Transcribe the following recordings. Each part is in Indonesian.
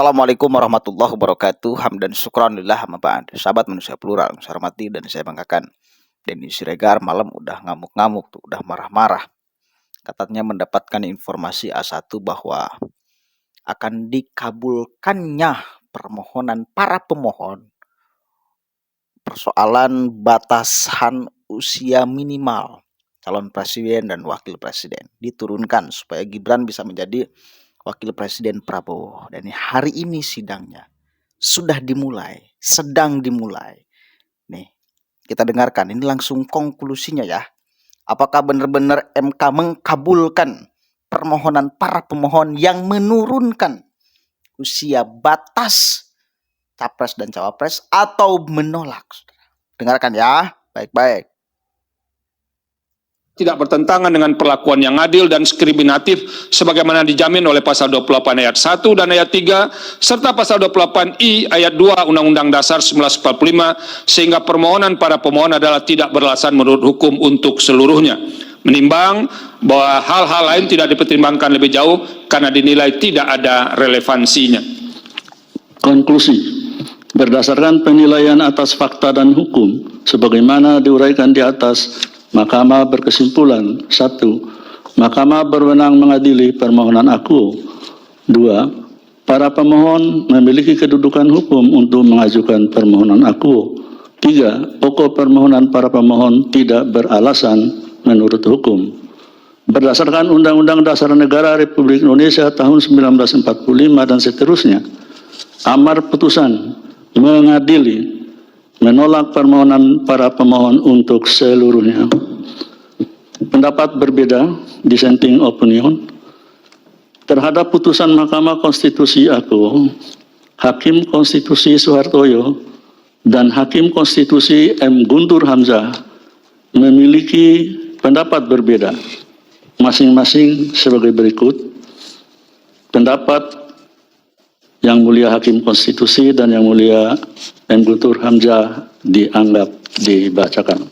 Assalamualaikum warahmatullahi wabarakatuh. Hamdan syukran lillah amma ba'd. Sahabat manusia plural, saya hormati dan saya banggakan. Denny Siregar malam udah ngamuk-ngamuk tuh, udah marah-marah. Katanya mendapatkan informasi A1 bahwa akan dikabulkannya permohonan para pemohon persoalan batasan usia minimal calon presiden dan wakil presiden diturunkan supaya Gibran bisa menjadi Wakil Presiden Prabowo. Dan hari ini sidangnya sudah dimulai, sedang dimulai. Nih, kita dengarkan ini langsung konklusinya ya. Apakah benar-benar MK mengkabulkan permohonan para pemohon yang menurunkan usia batas capres dan cawapres atau menolak? Dengarkan ya, baik-baik. Tidak bertentangan dengan perlakuan yang adil dan diskriminatif sebagaimana dijamin oleh pasal 28 ayat 1 dan ayat 3 serta pasal 28I ayat 2 Undang-Undang Dasar 1945 sehingga permohonan para pemohon adalah tidak beralasan menurut hukum untuk seluruhnya. Menimbang bahwa hal-hal lain tidak dipertimbangkan lebih jauh karena dinilai tidak ada relevansinya. Konklusi, berdasarkan penilaian atas fakta dan hukum sebagaimana diuraikan di atas, Mahkamah berkesimpulan: 1. Mahkamah berwenang mengadili permohonan aku. 2. Para pemohon memiliki kedudukan hukum untuk mengajukan permohonan aku. 3. Pokok permohonan para pemohon tidak beralasan menurut hukum. Berdasarkan Undang-Undang Dasar Negara Republik Indonesia tahun 1945 dan seterusnya, amar putusan mengadili menolak permohonan para pemohon untuk seluruhnya. Pendapat berbeda, dissenting opinion, terhadap putusan Mahkamah Konstitusi aku, Hakim Konstitusi Soehartoyo dan Hakim Konstitusi M. Guntur Hamzah memiliki pendapat berbeda, masing-masing sebagai berikut. Pendapat Yang Mulia Hakim Konstitusi dan Yang Mulia M. Guntur Hamzah dianggap dibacakan.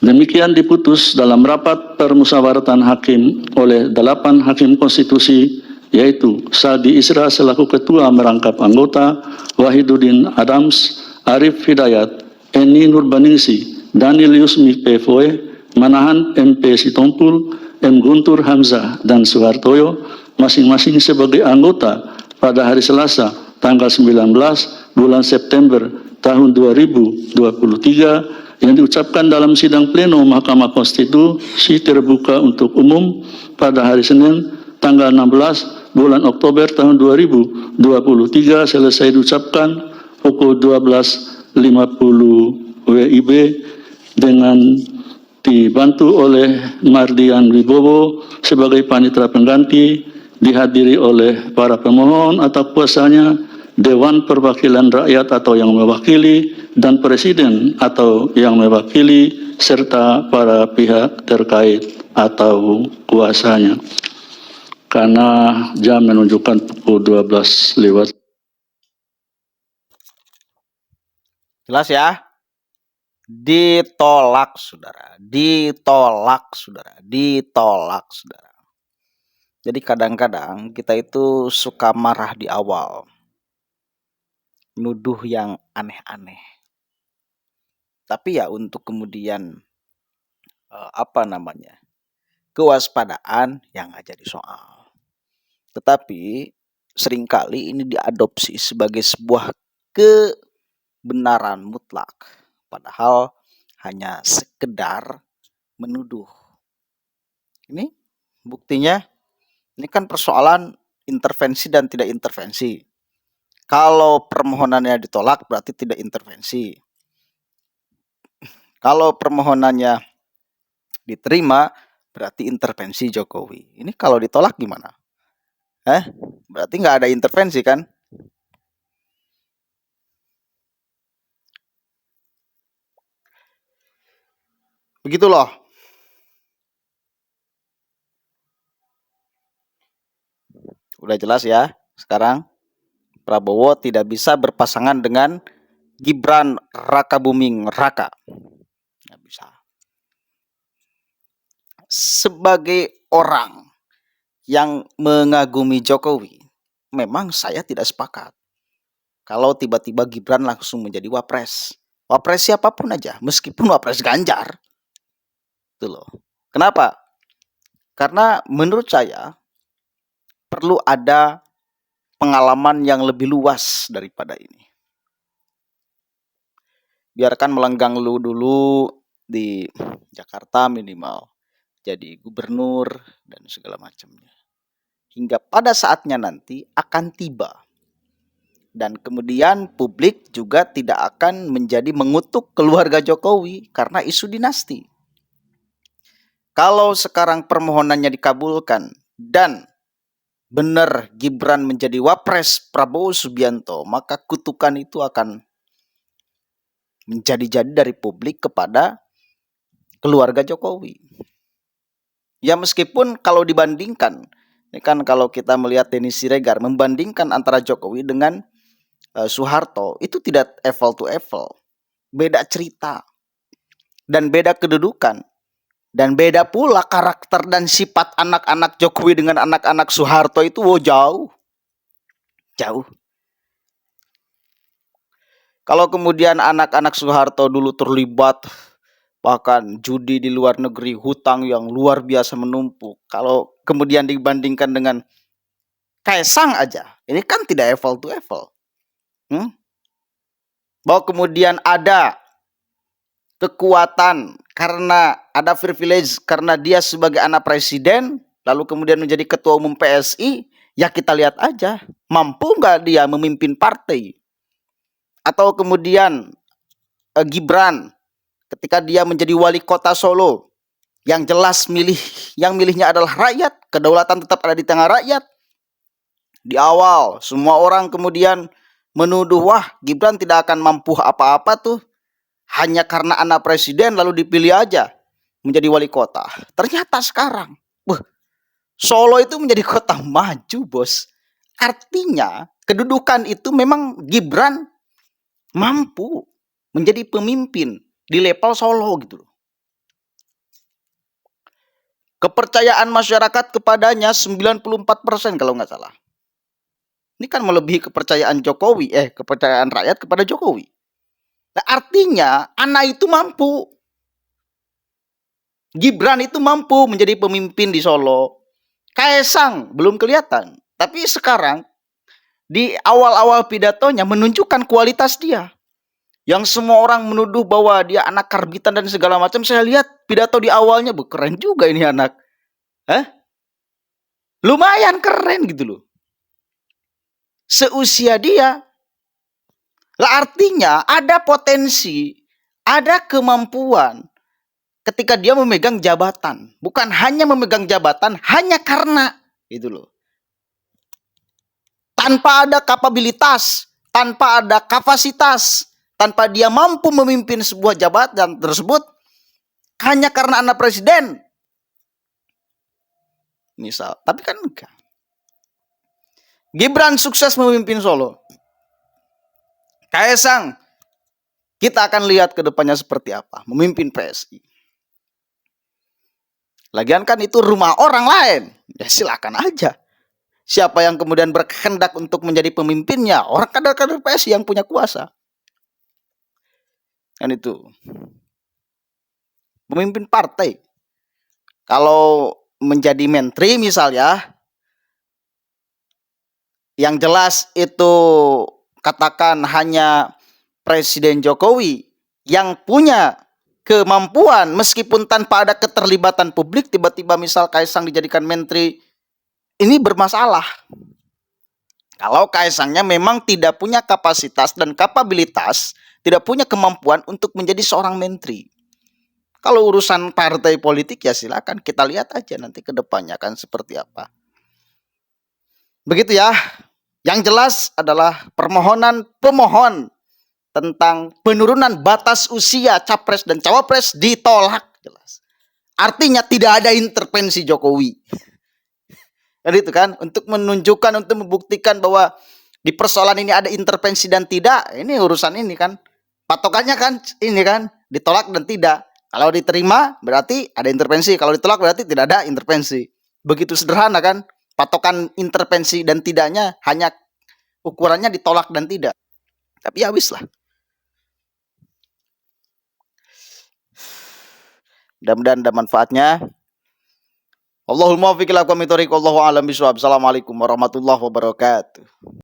Demikian diputus dalam rapat permusyawaratan hakim oleh 8 hakim konstitusi, yaitu Saldi Isra selaku ketua merangkap anggota, Wahiduddin Adams, Arif Hidayat, Eni Nurbaningsi, Daniel Yusmi PFOE, Manahan MP Sitompul, M. Guntur Hamzah dan Soehartoyo, masing-masing sebagai anggota pada hari Selasa tanggal 19 bulan September tahun 2023 yang diucapkan dalam sidang pleno Mahkamah Konstitusi terbuka untuk umum pada hari Senin tanggal 16 bulan Oktober tahun 2023 selesai diucapkan pukul 12.50 WIB dengan dibantu oleh Mardian Wibowo sebagai panitera pengganti, dihadiri oleh para pemohon atau kuasanya, Dewan Perwakilan Rakyat atau yang mewakili, dan Presiden atau yang mewakili, serta para pihak terkait atau kuasanya. Karena jam menunjukkan pukul 12 lewat. Jelas ya? Ditolak, saudara. Ditolak, saudara. Ditolak, saudara. Jadi kadang-kadang kita itu suka marah di awal. Nuduh yang aneh-aneh. Tapi ya untuk kemudian kewaspadaan yang nggak jadi soal. Tetapi seringkali ini diadopsi sebagai sebuah kebenaran mutlak. Padahal hanya sekedar menuduh. Ini buktinya, ini kan persoalan intervensi dan tidak intervensi. Kalau permohonannya ditolak berarti tidak intervensi. Kalau permohonannya diterima berarti intervensi Jokowi. Ini kalau ditolak gimana? Berarti nggak ada intervensi kan? Begitu loh. Udah jelas ya sekarang? Prabowo tidak bisa berpasangan dengan Gibran Rakabuming Raka. Nggak bisa. Sebagai orang yang mengagumi Jokowi, memang saya tidak sepakat kalau tiba-tiba Gibran langsung menjadi wapres. Wapres siapapun aja, meskipun wapres Ganjar. Itu loh. Kenapa? Karena menurut saya perlu ada pengalaman yang lebih luas daripada ini. Biarkan melenggang dulu di Jakarta minimal, jadi gubernur dan segala macamnya. Hingga pada saatnya nanti akan tiba. Dan kemudian publik juga tidak akan menjadi mengutuk keluarga Jokowi karena isu dinasti. Kalau sekarang permohonannya dikabulkan dan benar Gibran menjadi wapres Prabowo Subianto, maka kutukan itu akan menjadi-jadi dari publik kepada keluarga Jokowi. Ya meskipun kalau dibandingkan, ini kan kalau kita melihat Denny Siregar membandingkan antara Jokowi dengan Soeharto, itu tidak apple to apple. Beda cerita dan beda kedudukan. Dan beda pula karakter dan sifat anak-anak Jokowi dengan anak-anak Soeharto itu jauh. Jauh. Kalau kemudian anak-anak Soeharto dulu terlibat bahkan judi di luar negeri, hutang yang luar biasa menumpuk. Kalau kemudian dibandingkan dengan Kaisang aja, ini kan tidak apple to apple. Bahwa kemudian ada kekuatan karena ada privilege karena dia sebagai anak presiden, lalu kemudian menjadi ketua umum PSI, ya kita lihat aja, mampu nggak dia memimpin partai. Atau kemudian Gibran ketika dia menjadi wali kota Solo, yang jelas yang milihnya adalah rakyat, kedaulatan tetap ada di tengah rakyat. Di awal semua orang kemudian menuduh, wah Gibran tidak akan mampu apa-apa tuh, hanya karena anak presiden lalu dipilih aja menjadi wali kota. Ternyata sekarang Solo itu menjadi kota maju, bos. Artinya kedudukan itu memang Gibran mampu menjadi pemimpin di level Solo gitu loh. Kepercayaan masyarakat kepadanya 94% kalau nggak salah. Ini kan melebihi kepercayaan kepercayaan rakyat kepada Jokowi. Nah, artinya anak itu mampu. Gibran itu mampu menjadi pemimpin di Solo. Kaisang belum kelihatan. Tapi sekarang di awal-awal pidatonya menunjukkan kualitas dia. Yang semua orang menuduh bahwa dia anak karbitan dan segala macam. Saya lihat pidato di awalnya, keren juga ini anak. Lumayan keren gitu loh. Seusia dia. Lah artinya ada potensi, ada kemampuan ketika dia memegang jabatan. Bukan hanya memegang jabatan hanya karena gitu loh. Tanpa ada kapabilitas, tanpa ada kapasitas, tanpa dia mampu memimpin sebuah jabatan tersebut hanya karena anak presiden. Misal, tapi kan enggak. Gibran sukses memimpin Solo. Kaisang, kita akan lihat ke depannya seperti apa memimpin PSI. Lagian kan itu rumah orang lain. Ya silakan aja. Siapa yang kemudian berkehendak untuk menjadi pemimpinnya? Orang kader-kader PSI yang punya kuasa. Kan itu. Pemimpin partai. Kalau menjadi menteri misalnya, yang jelas itu katakan hanya Presiden Jokowi yang punya kemampuan meskipun tanpa ada keterlibatan publik, tiba-tiba misal Kaisang dijadikan menteri, ini bermasalah. Kalau Kaisangnya memang tidak punya kapasitas dan kapabilitas, tidak punya kemampuan untuk menjadi seorang menteri. Kalau urusan partai politik ya silakan, kita lihat aja nanti ke depannya akan seperti apa. Begitu ya. Yang jelas adalah permohonan pemohon tentang penurunan batas usia capres dan cawapres ditolak jelas. Artinya tidak ada intervensi Jokowi. Dan itu kan untuk menunjukkan, untuk membuktikan bahwa di persoalan ini ada intervensi dan tidak. Ini urusan ini kan. Patokannya kan ini kan ditolak dan tidak. Kalau diterima berarti ada intervensi, kalau ditolak berarti tidak ada intervensi. Begitu sederhana kan? patokan intervensi dan tidaknya hanya ukurannya ditolak dan tidak. Tapi ya wis lah. Mudah-mudahan ada manfaatnya. Allahul muwaffiq ila aqwamit thoriq, wallahu a'lam bishawab. Assalamualaikum warahmatullahi wabarakatuh.